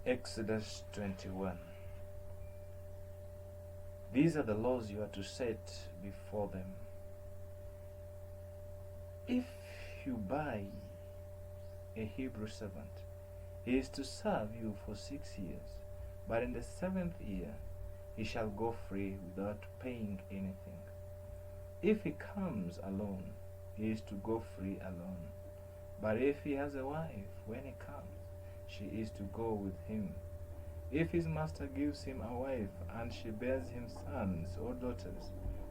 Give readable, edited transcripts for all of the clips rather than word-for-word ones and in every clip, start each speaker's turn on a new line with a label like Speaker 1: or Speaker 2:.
Speaker 1: Exodus 21. These are the laws you are to set before them. If you buy a Hebrew servant, he is to serve you for 6 years, but in the 7th year he shall go free without paying anything. If he comes alone, he is to go free alone. But if he has a wife, when he comes, she is to go with him. If his master gives him a wife, and she bears him sons or daughters,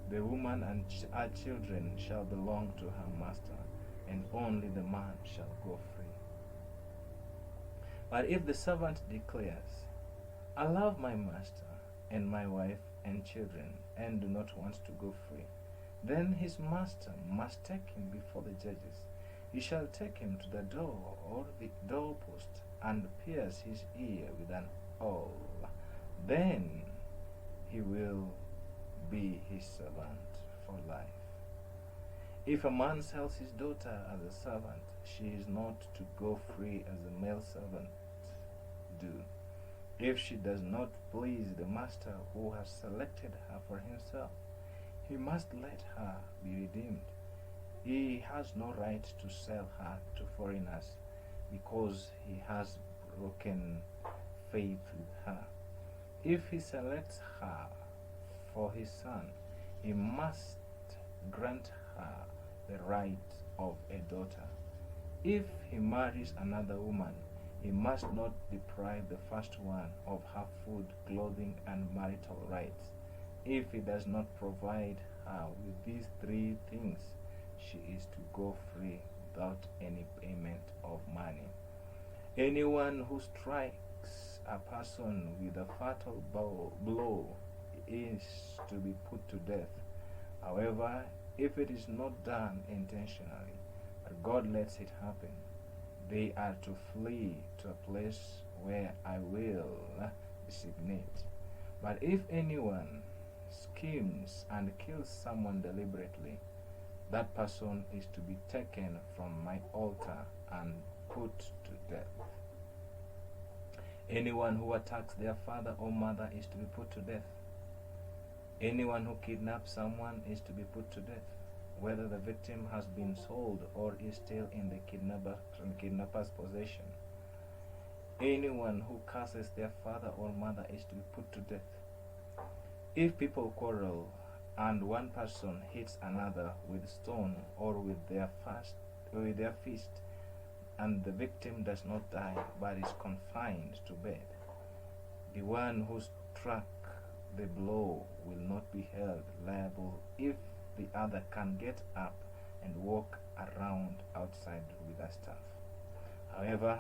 Speaker 1: the woman and her children shall belong to her master, and only the man shall go free. But if the servant declares, I love my master and my wife and children, and do not want to go free, then his master must take him before the judges. He shall take him to the door or the doorpost, and pierce his ear with an awl. Then he will be his servant for life. If a man sells his daughter as a servant, she is not to go free as a male servant do. If she does not please the master who has selected her for himself, he must let her be redeemed. He has no right to sell her to foreigners, because he has broken faith with her. If he selects her for his son, he must grant her the right of a daughter. If he marries another woman, he must not deprive the first one of her food, clothing, and marital rights. If he does not provide her with these 3 things, she is to go free without any payment of money. Anyone who strikes a person with a fatal blow is to be put to death. However, if it is not done intentionally, but God lets it happen, they are to flee to a place where I will designate. But if anyone schemes and kills someone deliberately, that person is to be taken from my altar and put to death. Anyone who attacks their father or mother is to be put to death. Anyone who kidnaps someone is to be put to death, whether the victim has been sold or is still in the kidnapper's possession. Anyone who curses their father or mother is to be put to death. If people quarrel and one person hits another with stone or with their fist, and the victim does not die but is confined to bed, the one who struck the blow will not be held liable if the other can get up and walk around outside with a staff. However,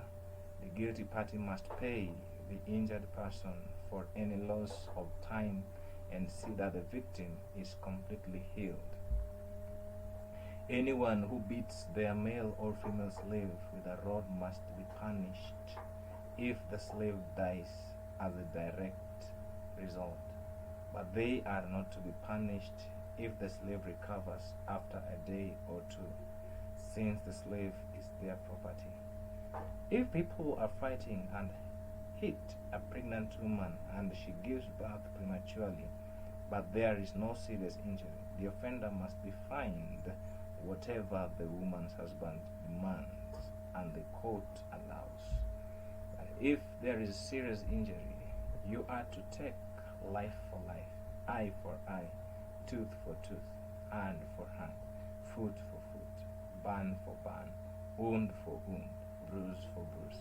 Speaker 1: the guilty party must pay the injured person for any loss of time and see that the victim is completely healed. Anyone who beats their male or female slave with a rod must be punished if the slave dies as a direct result, but they are not to be punished if the slave recovers after a day or 2, since the slave is their property. If people are fighting and hit a pregnant woman and she gives birth prematurely, but there is no serious injury, the offender must be fined whatever the woman's husband demands and the court allows. But if there is serious injury, you are to take life for life, eye for eye, tooth for tooth, hand for hand, foot for foot, ban for ban, wound for wound, bruise for bruise.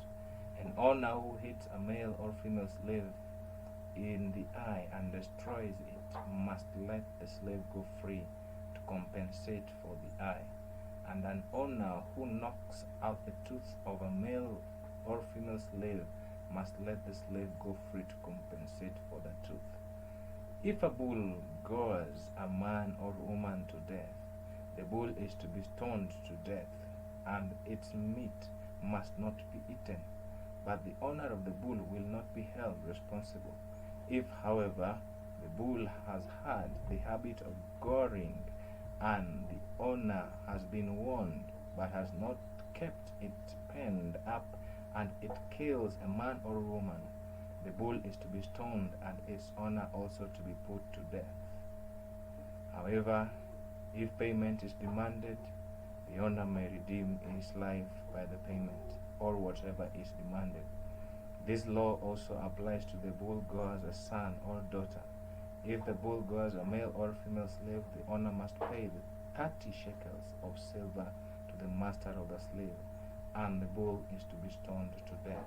Speaker 1: An owner who hits a male or female slave in the eye and destroys it must let the slave go free to compensate for the eye, and an owner who knocks out the tooth of a male or female slave must let the slave go free to compensate for the tooth. If a bull gores a man or woman to death, the bull is to be stoned to death, and its meat must not be eaten, but the owner of the bull will not be held responsible. If, however, the bull has had the habit of goring, and the owner has been warned but has not kept it penned up, and it kills a man or woman, the bull is to be stoned and its owner also to be put to death. However, if payment is demanded, the owner may redeem his life by the payment or whatever is demanded. This law also applies to the bull goer's son or daughter. If the bull goers a male or female slave, the owner must pay the 30 shekels of silver to the master of the slave, and the bull is to be stoned to death.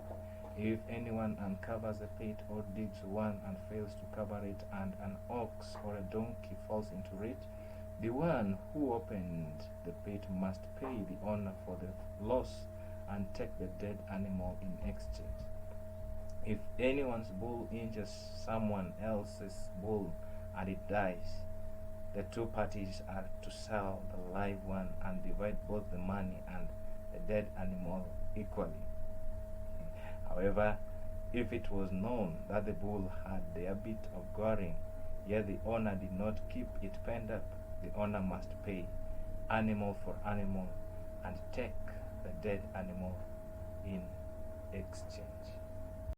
Speaker 1: If anyone uncovers a pit or digs one and fails to cover it, and an ox or a donkey falls into it, the one who opened the pit must pay the owner for the loss and take the dead animal in exchange. If anyone's bull injures someone else's bull and it dies, the two parties are to sell the live one and divide both the money and the dead animal equally. However, if it was known that the bull had the habit of goring, yet the owner did not keep it penned up, the owner must pay animal for animal and take the dead animal in exchange.